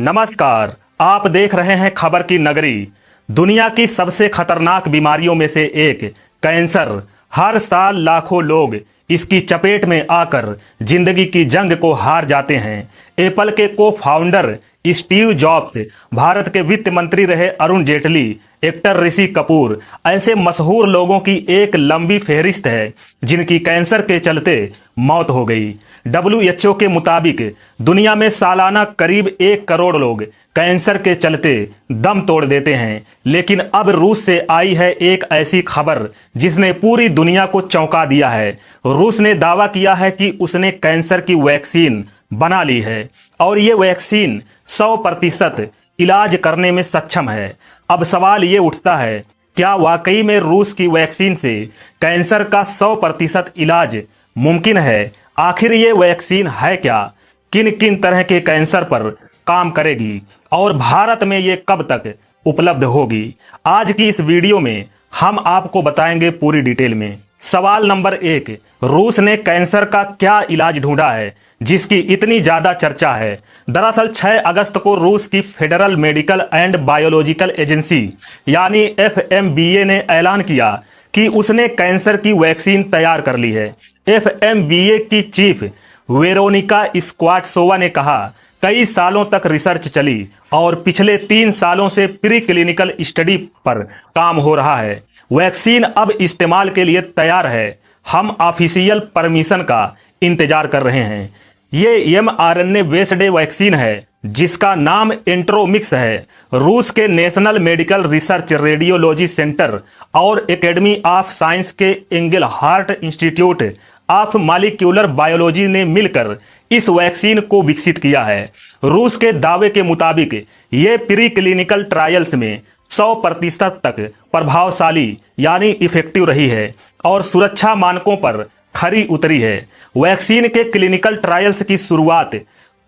नमस्कार, आप देख रहे हैं खबर की नगरी। दुनिया की सबसे खतरनाक बीमारियों में से एक कैंसर। हर साल लाखों लोग इसकी चपेट में आकर जिंदगी की जंग को हार जाते हैं। एप्पल के को फाउंडर स्टीव जॉब्स, भारत के वित्त मंत्री रहे अरुण जेटली, एक्टर ऋषि कपूर, ऐसे मशहूर लोगों की एक लंबी फहरिस्त है जिनकी कैंसर के चलते मौत हो गई। WHO के मुताबिक दुनिया में सालाना करीब 1 करोड़ लोग कैंसर के चलते दम तोड़ देते हैं। लेकिन अब रूस से आई है एक ऐसी खबर जिसने पूरी दुनिया को चौंका दिया है। रूस ने दावा किया है कि उसने कैंसर की वैक्सीन बना ली है और ये वैक्सीन 100% इलाज करने में सक्षम है। अब सवाल ये उठता है, क्या वाकई में रूस की वैक्सीन से कैंसर का 100% इलाज मुमकिन है? आखिर ये वैक्सीन है क्या, किन किन तरह के कैंसर पर काम करेगी और भारत में ये कब तक उपलब्ध होगी? आज की इस वीडियो में हम आपको बताएंगे पूरी डिटेल में। सवाल नंबर 1, रूस ने कैंसर का क्या इलाज ढूंढा है जिसकी इतनी ज्यादा चर्चा है? दरअसल 6 अगस्त को रूस की federal medical and biological agency यानी FMBA ने ऐलान किया कि उसने कैंसर की वैक्सीन तैयार कर ली है। FMBA की चीफ वेरोनिका स्क्वाटसोवा ने कहा, कई सालों तक रिसर्च चली और पिछले 3 सालों से प्री क्लिनिकल स्टडी पर काम हो रहा है। वैक्सीन अब इस्तेमाल के लिए तैयार है। हम ऑफिशियल परमिशन का इंतजार कर रहे हैं। ये mRNA बेस्ड वैक्सीन है जिसका नाम एंट्रोमिक्स है। रूस के national medical research radiology centre और एकेडमी ऑफ साइंस के angle heart institute of molecular biology ने मिलकर इस वैक्सीन को विकसित किया है। रूस के दावे के मुताबिक ये प्री क्लिनिकल ट्रायल्स में 100% तक प्रभावशाली यानी इफेक्टिव रही है और सुरक्षा मानकों पर खरी उतरी है। वैक्सीन के क्लिनिकल ट्रायल्स की शुरुआत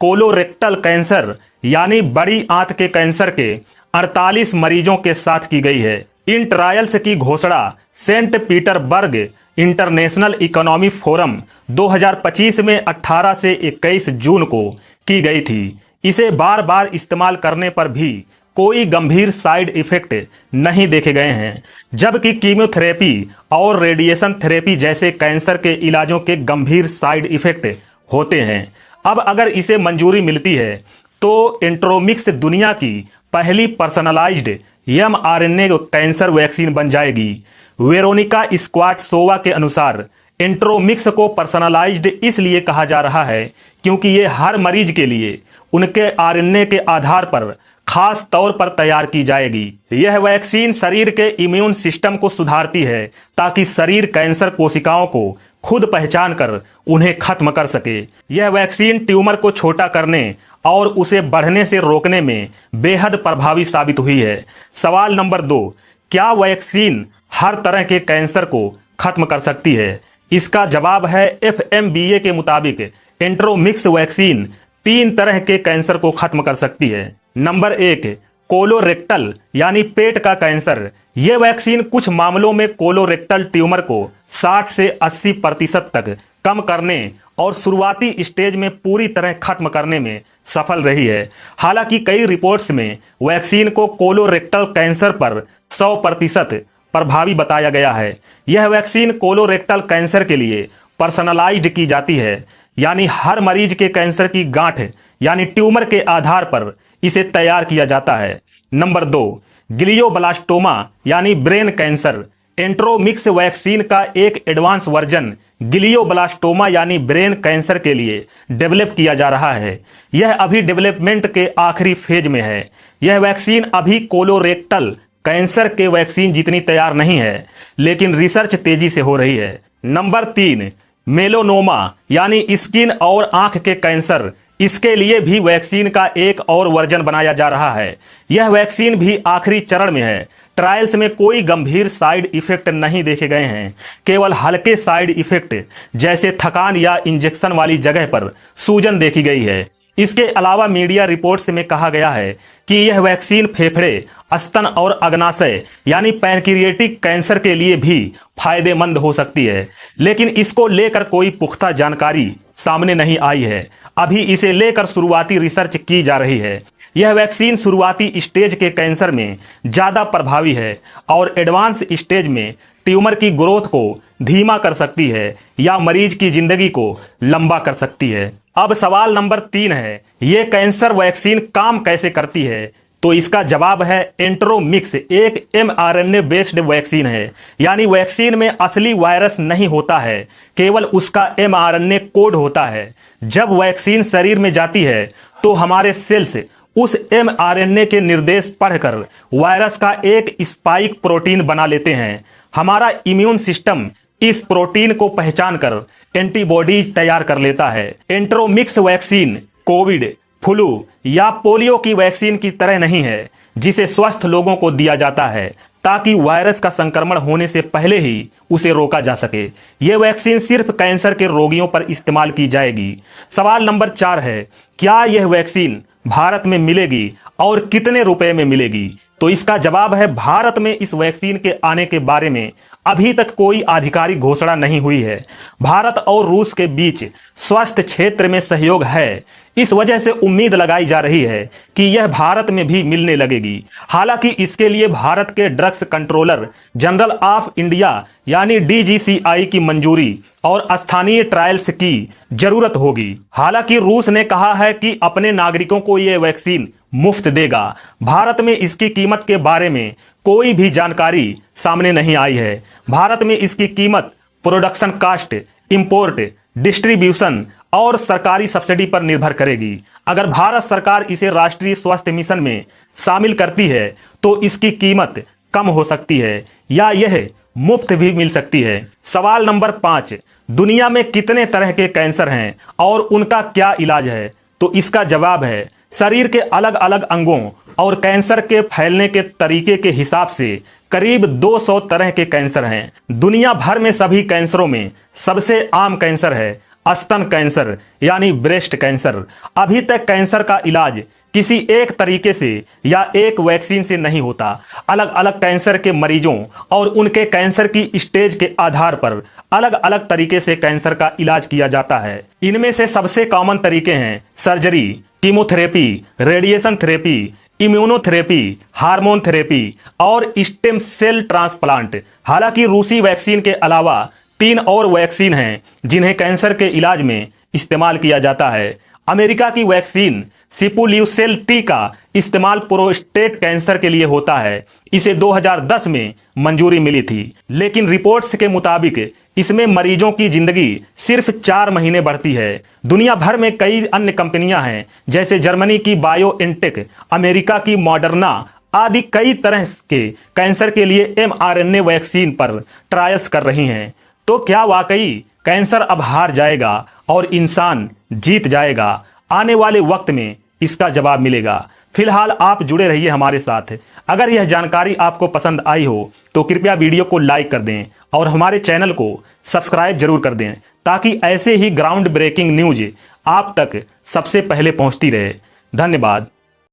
कोलोरेक्टल कैंसर यानी बड़ी आंत के कैंसर के 48 मरीजों के साथ की गई है। इन ट्रायल्स की घोषणा saint petersburg international economy forum 2025 में 18 से 21 जून को की गई थी। इसे बार बार इस्तेमाल करने पर भी कोई गंभीर साइड इफेक्ट नहीं देखे गए हैं, जबकि कीमोथेरेपी और रेडिएशन थेरेपी जैसे कैंसर के इलाजों के गंभीर साइड इफेक्ट होते हैं। अब अगर इसे मंजूरी मिलती है तो एंट्रोमिक्स दुनिया की पहली पर्सनलाइज्ड mRNA कैंसर वैक्सीन बन जाएगी। वेरोनिका स्क्वाटसोवा के अनुसार एंट्रोमिक्स को पर्सनलाइज्ड इसलिए कहा जा रहा है क्योंकि ये हर मरीज के लिए उनके RNA के आधार पर खास तौर पर तैयार की जाएगी। यह वैक्सीन शरीर के इम्यून सिस्टम को सुधारती है ताकि शरीर कैंसर कोशिकाओं को खुद पहचान कर उन्हें खत्म कर सके। यह वैक्सीन ट्यूमर को छोटा करने और उसे बढ़ने से रोकने में बेहद प्रभावी साबित हुई है। सवाल नंबर 2, क्या वैक्सीन हर तरह के कैंसर को खत्म कर सकती है? इसका जवाब है FMBA के मुताबिक एंट्रोमिक्स वैक्सीन 3 तरह के कैंसर को खत्म कर सकती है। नंबर 1, कोलोरेक्टल यानी पेट का कैंसर। यह वैक्सीन कुछ मामलों में कोलोरेक्टल ट्यूमर को 60 से 80% तक कम करने और शुरुआती स्टेज में पूरी तरह खत्म करने में सफल रही है। हालांकि कई रिपोर्ट्स में वैक्सीन को कोलोरेक्टल कैंसर पर 100% प्रभावी बताया गया है। यह वैक्सीन कोलोरेक्टल कैंसर के लिए पर्सनलाइज्ड की जाती है, यानी हर मरीज के कैंसर की गांठ यानी ट्यूमर के आधार पर इसे तैयार किया जाता है। नंबर 2, ग्लियोब्लास्टोमा यानी ब्रेन कैंसर। एंट्रोमिक्स वैक्सीन का एक एडवांस वर्जन ग्लियोब्लास्टोमा यानी ब्रेन कैंसर के लिए डेवलप किया जा रहा है। यह अभी डेवलपमेंट के आखिरी फेज में है। यह वैक्सीन अभी कोलोरेक्टल कैंसर के वैक्सीन जितनी तैयार नहीं है, लेकिन रिसर्च तेजी से हो रही है। नंबर 3, मेलोनोमा यानी स्किन और आंख के कैंसर। इसके लिए भी वैक्सीन का एक और वर्जन बनाया जा रहा है। यह वैक्सीन भी आखिरी चरण में है। ट्रायल्स में कोई गंभीर साइड इफेक्ट नहीं देखे गए हैं, केवल हल्के साइड इफेक्ट जैसे थकान या इंजेक्शन वाली जगह पर सूजन देखी गई है। इसके अलावा मीडिया रिपोर्ट्स में कहा गया है कि यह वैक्सीन फेफड़े, स्तन और अग्नाशय यानी पैनक्रिएटिक कैंसर के लिए भी फायदेमंद हो सकती है, लेकिन इसको लेकर कोई पुख्ता जानकारी सामने नहीं आई है। अभी इसे लेकर शुरुआती रिसर्च की जा रही है। यह वैक्सीन शुरुआती स्टेज के कैंसर में ज़्यादा प्रभावी है और एडवांस स्टेज में ट्यूमर की ग्रोथ को धीमा कर सकती है या मरीज की जिंदगी को लंबा कर सकती है। अब सवाल नंबर 3 है, ये कैंसर वैक्सीन काम कैसे करती है? तो इसका जवाब है एंट्रोमिक्स एक mRNA बेस्ड वैक्सीन है। यानी वैक्सीन में असली वायरस नहीं होता है, केवल उसका mRNA कोड होता है। जब वैक्सीन शरीर में जाती है तो हमारे सेल्स उस mRNA के निर्देश पढ़कर वायरस का एक स्पाइक प्रोटीन बना लेते हैं। हमारा इम्यून सिस्टम इस प्रोटीन को पहचान कर एंटीबॉडीज तैयार कर लेता है। एंट्रोमिक्स वैक्सीन कोविड, फ्लू या पोलियो की वैक्सीन की तरह नहीं है जिसे स्वस्थ लोगों को दिया जाता है ताकि वायरस का संक्रमण होने से पहले ही उसे रोका जा सके। यह वैक्सीन सिर्फ कैंसर के रोगियों पर इस्तेमाल की जाएगी। सवाल नंबर 4 है, क्या यह वैक्सीन भारत में मिलेगी और कितने रुपए में मिलेगी? तो इसका जवाब है भारत में इस वैक्सीन के आने के बारे में अभी तक कोई आधिकारिक घोषणा नहीं हुई है। भारत और रूस के बीच स्वास्थ्य क्षेत्र में सहयोग है, इस वजह से उम्मीद लगाई जा रही है कि यह भारत में भी मिलने लगेगी। हालांकि इसके लिए भारत के drugs controller general of India यानी DGCI की मंजूरी और स्थानीय ट्रायल्स की जरूरत होगी। हालांकि रूस ने कहा है कि अपने नागरिकों को यह वैक्सीन मुफ्त देगा। भारत में इसकी कीमत के बारे में कोई भी जानकारी सामने नहीं आई है। भारत में इसकी कीमत प्रोडक्शन कास्ट, इंपोर्ट, डिस्ट्रीब्यूशन और सरकारी सब्सिडी पर निर्भर करेगी। अगर भारत सरकार इसे राष्ट्रीय स्वास्थ्य मिशन में शामिल करती है तो इसकी कीमत कम हो सकती है या यह मुफ्त भी मिल सकती है। सवाल नंबर 5, दुनिया में कितने तरह के कैंसर हैं और उनका क्या इलाज है? तो इसका जवाब है शरीर के अलग अलग अंगों और कैंसर के फैलने के तरीके के हिसाब से करीब 200 तरह के कैंसर हैं। दुनिया भर में सभी कैंसरों में सबसे आम कैंसर है स्तन कैंसर यानी ब्रेस्ट कैंसर। अभी तक कैंसर का इलाज किसी एक तरीके से या एक वैक्सीन से नहीं होता। अलग अलग कैंसर के मरीजों और उनके कैंसर की स्टेज के आधार पर अलग अलग तरीके से कैंसर का इलाज किया जाता है। इनमें से सबसे कॉमन तरीके हैं surgery, chemotherapy, radiation therapy, immunotherapy, hormone therapy और स्टेम सेल ट्रांसप्लांट। हालांकि रूसी वैक्सीन के अलावा 3 और वैक्सीन हैं जिन्हें कैंसर के इलाज में इस्तेमाल किया जाता है। अमेरिका की वैक्सीन सिपुल्यूसेल टी का इस्तेमाल प्रोस्टेट कैंसर के लिए होता है। इसे 2010 में मंजूरी मिली थी, लेकिन रिपोर्ट्स के मुताबिक इसमें मरीजों की जिंदगी सिर्फ 4 महीने बढ़ती है। दुनिया भर में कई अन्य कंपनियां हैं जैसे जर्मनी की बायोएनटेक, अमेरिका की मॉडर्ना आदि कई तरह के कैंसर के लिए mRNA वैक्सीन पर ट्रायल्स कर रही हैं। तो क्या वाकई कैंसर अब हार जाएगा और इंसान जीत जाएगा? आने वाले वक्त में इसका जवाब मिलेगा। फिलहाल आप जुड़े रहिए हमारे साथ। अगर यह जानकारी आपको पसंद आई हो तो कृपया वीडियो को लाइक कर दें और हमारे चैनल को सब्सक्राइब जरूर कर दें ताकि ऐसे ही ग्राउंड ब्रेकिंग न्यूज आप तक सबसे पहले पहुंचती रहे। धन्यवाद।